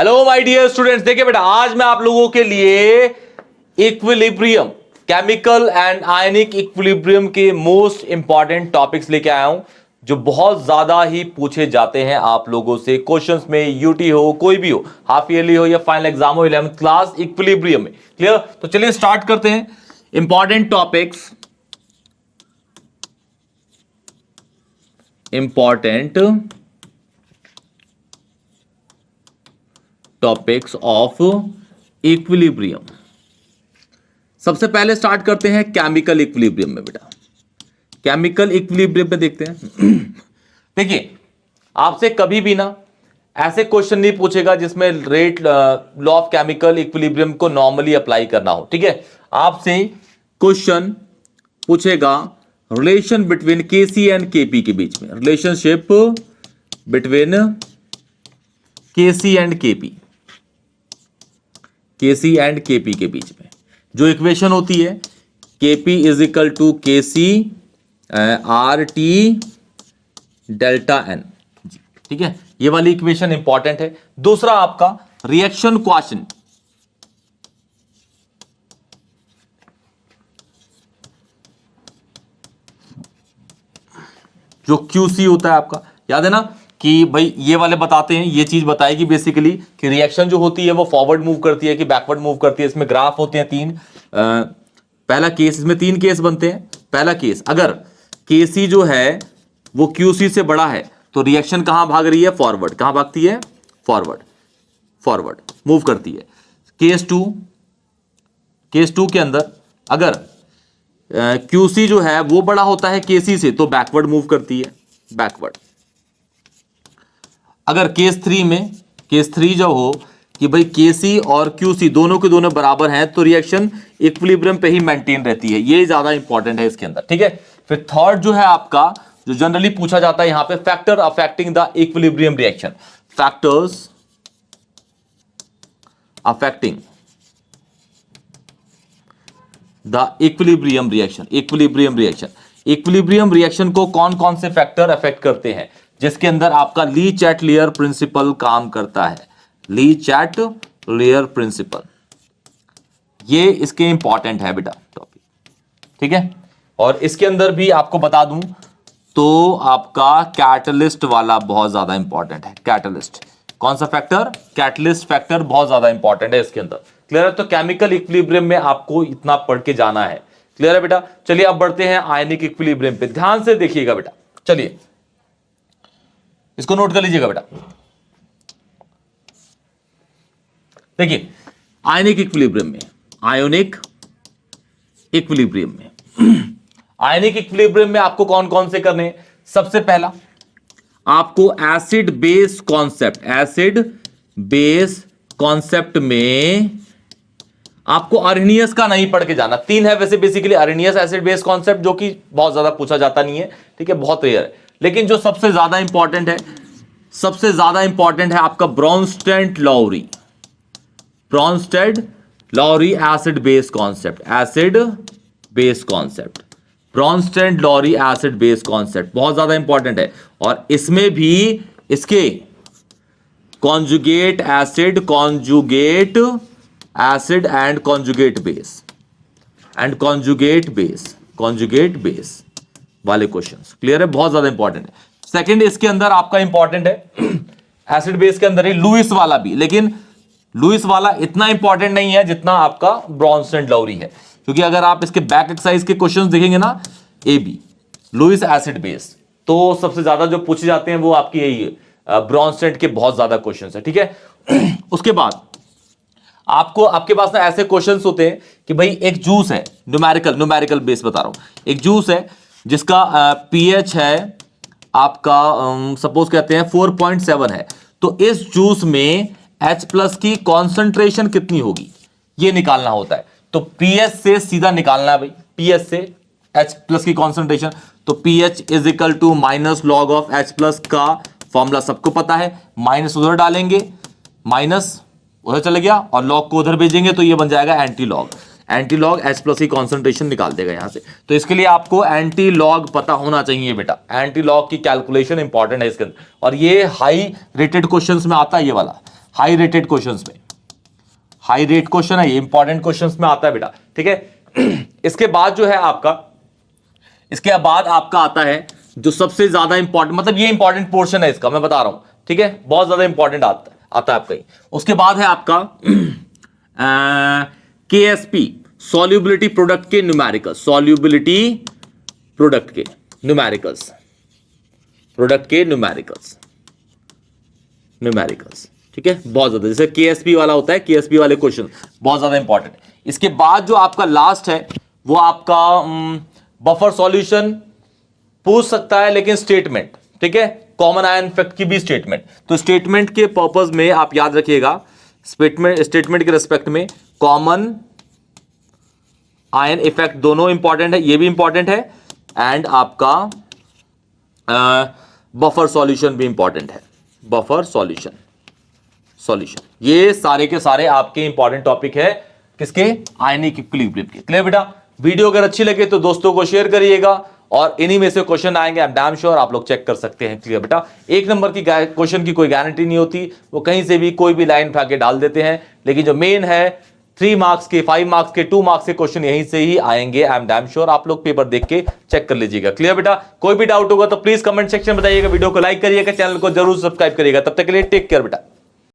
Hello my dear students, देखिए बेटा आज मैं आप लोगों के लिए equilibrium, chemical and ionic equilibrium के मोस्ट इंपॉर्टेंट टॉपिक्स लेके आया हूं जो बहुत ज्यादा ही पूछे जाते हैं आप लोगों से क्वेश्चंस में, यूटी हो, कोई भी हो, हाफ ईयरली हो या फाइनल एग्जाम हो, 11th क्लास इक्विलिब्रियम में। क्लियर? तो चलिए स्टार्ट करते हैं। Important topics, important topics of equilibrium. सबसे पहले स्टार्ट करते हैं केमिकल इक्विलिब्रियम में। बेटा केमिकल इक्विलिब्रियम में देखते हैं। देखिए आपसे कभी भी ना ऐसे क्वेश्चन नहीं पूछेगा जिसमें rate law of chemical equilibrium को नॉर्मली अप्लाई करना हो। ठीक है, आपसे क्वेश्चन पूछेगा relation between KC and KP के बीच में, relationship between KC and KP, KC and KP के बीच में जो इक्वेशन होती है KP is equal to KC R T delta N. ठीक है, ये वाली इक्वेशन इंपॉर्टेंट है। दूसरा आपका रिएक्शन क्वॉशेंट, जो क्यूसी होता है आपका, याद है ना कि भाई ये वाले बताते हैं, ये चीज बताएगी बेसिकली कि रिएक्शन जो होती है वो फॉरवर्ड मूव करती है कि बैकवर्ड मूव करती है। इसमें ग्राफ होते हैं तीन। पहला केस, इसमें तीन केस बनते हैं। पहला केस, अगर केसी जो है वो क्यूसी से बड़ा है तो रिएक्शन कहां भाग रही है? फॉरवर्ड। कहां भागती है? फॉरवर्ड, फॉरवर्ड मूव करती है। केस टू, केस टू के अंदर अगर क्यूसी जो है वो बड़ा होता है केसी से तो बैकवर्ड मूव करती है, बैकवर्ड। अगर केस थ्री में, केस थ्री जो हो कि भाई केसी और क्यूसी दोनों के दोनों बराबर हैं तो रिएक्शन इक्विलिब्रियम पे ही मेंटेन रहती है। ये ज्यादा इंपॉर्टेंट है इसके अंदर। ठीक है, फिर थर्ड जो है आपका, जो जनरली पूछा जाता है यहां पे, factor affecting the equilibrium reaction, factors affecting the equilibrium reaction, equilibrium reaction. Equilibrium reaction को कौन कौन से फैक्टर अफेक्ट करते हैं? जिसके अंदर आपका ली चैटलियर प्रिंसिपल काम करता है, ली चैटलियर प्रिंसिपल। ये इसके इंपॉर्टेंट है बेटा टॉपिक। ठीक है, और इसके अंदर भी आपको बता दूं तो आपका कैटलिस्ट वाला बहुत ज्यादा इंपॉर्टेंट है। कैटलिस्ट कौन सा फैक्टर? कैटलिस्ट फैक्टर बहुत ज्यादा इंपॉर्टेंट है इसके अंदर। क्लियर है? तो केमिकल इक्विलिब्रियम में आपको इतना पढ़ के जाना है। क्लियर है बेटा? चलिए अब बढ़ते हैं आयनिक इक्विलिब्रियम पे। ध्यान से देखिएगा बेटा, चलिए इसको नोट कर लीजिएगा बेटा। देखिए आयनिक इक्विलिब्रियम में, आयोनिक इक्विलिब्रियम में आयनिक इक्विलिब्रियम में आपको कौन कौन से करने हैं? सबसे पहला आपको acid base concept, acid base concept में आपको अरेनियस का नहीं पढ़ के जाना। तीन है वैसे basically, Arrhenius, acid base concept, जो कि बहुत ज्यादा पूछा जाता नहीं है। ठीक है, बहुत रेयर है। लेकिन जो सबसे ज्यादा इंपॉर्टेंट है, सबसे ज्यादा इंपॉर्टेंट है आपका Bronsted Lowry, Bronsted Lowry acid base concept, acid base concept, Bronsted Lowry acid base concept बहुत ज्यादा इंपॉर्टेंट है। और इसमें भी इसके conjugate acid, conjugate acid and conjugate base, and conjugate base, conjugate base वाले क्वेश्चंस। क्लियर है? बहुत ज्यादा इंपॉर्टेंट है। सेकंड इसके अंदर आपका इंपॉर्टेंट है एसिड बेस के अंदर ही लुईस वाला भी, लेकिन लुईस वाला इतना इंपॉर्टेंट नहीं है जितना आपका ब्रोंस्टेड लॉरी है, क्योंकि अगर आप इसके बैक एक्सरसाइज के क्वेश्चंस देखेंगे ना, A B Lewis acid base, तो सबसे ज्यादा जो पूछे जाते हैं वो आपकी यही ब्रोंस्टेड के बहुत ज्यादा क्वेश्चंस है। ठीक है, उसके बाद आपको, आपके पास ना ऐसे क्वेश्चंस होते हैं कि भाई एक जूस है, न्यूमेरिकल बेस बता रहा हूं, एक जूस है जिसका पीएच है आपका सपोज कहते हैं 4.7 है, तो इस जूस में H प्लस की कॉन्सेंट्रेशन कितनी होगी ये निकालना होता है। तो पीएच से सीधा निकालना है भाई, पीएच से H प्लस की कॉन्सेंट्रेशन, तो pH is equal to minus log of H plus का फॉर्मूला सबको पता है, माइनस उधर डालेंगे, माइनस उधर चले गया और लॉग को उधर भेजेंगे तो ये बन जाएगा anti log, anti log H plus की कॉन्सेंट्रेशन निकाल देगा यहां से। तो इसके लिए आपको एंटी लॉग पता होना चाहिए बेटा, एंटी लॉग की कैलकुलेशन इंपॉर्टेंट है इसके अंदर, और ये हाई रेटेड क्वेश्चंस में आता है, ये वाला हाई रेटेड क्वेश्चंस में, हाई रेट क्वेश्चन है ये, इंपॉर्टेंट क्वेश्चंस में आता है बेटा, ठीक है। इसके बाद जो है आपका, इसके बाद आपका आता है जो सबसे ज्यादा इंपॉर्टेंट, मतलब ये इंपॉर्टेंट पोर्शन है इसका, मैं बता रहा हूं, ठीक है, बहुत ज्यादा इंपॉर्टेंट आता है आपका ही। उसके बाद है आपका KSP, सॉल्युबिलिटी प्रोडक्ट के न्यूमेरिकल्स, सॉल्युबिलिटी प्रोडक्ट के न्यूमेरिकल्स, प्रोडक्ट के न्यूमेरिकल्स, न्यूमेरिकल्स, ठीक है, बहुत ज्यादा, जैसे KSP वाला होता है, KSP वाले क्वेश्चन बहुत ज्यादा इंपॉर्टेंट। इसके बाद जो आपका लास्ट है वो आपका बफर सॉल्यूशन पूछ सकता है, लेकिन स्टेटमेंट, ठीक है, कॉमन आयन इफेक्ट की भी स्टेटमेंट। तो स्टेटमेंट के पर्पस में आप याद रखिएगा, स्टेटमेंट के रिस्पेक्ट में कॉमन आयन इफेक्ट दोनों इंपॉर्टेंट है, ये भी इंपॉर्टेंट है, एंड आपका बफर सॉल्यूशन भी इंपॉर्टेंट है, बफर सॉल्यूशन, ये सारे के सारे आपके इंपॉर्टेंट टॉपिक है, किसके, आयनिक इक्विलिब्रियम के। क्लियर बेटा, वीडियो अगर अच्छी लगे तो दोस्तों को शेयर करिएगा, और इन्हीं में से क्वेश्चन आएंगे, आई एम डैम श्योर आप लोग चेक कर सकते हैं। क्लियर बेटा, एक नंबर की क्वेश्चन की कोई गारंटी नहीं होती, वो कहीं से भी कोई भी लाइन उठा के डाल देते हैं, लेकिन जो मेन है 3 मार्क्स के, 5 मार्क्स के, 2 मार्क्स के क्वेश्चन यहीं से ही आएंगे, आई एम डैम श्योर, आप लोग पेपर देख के चेक कर लीजिएगा। क्लियर बेटा, कोई भी डाउट होगा तो प्लीज कमेंट सेक्शन में बताइएगा, वीडियो को लाइक करिएगा, चैनल को जरूर सब्सक्राइब करिएगा। तब तक के लिए टेक केयर बेटा।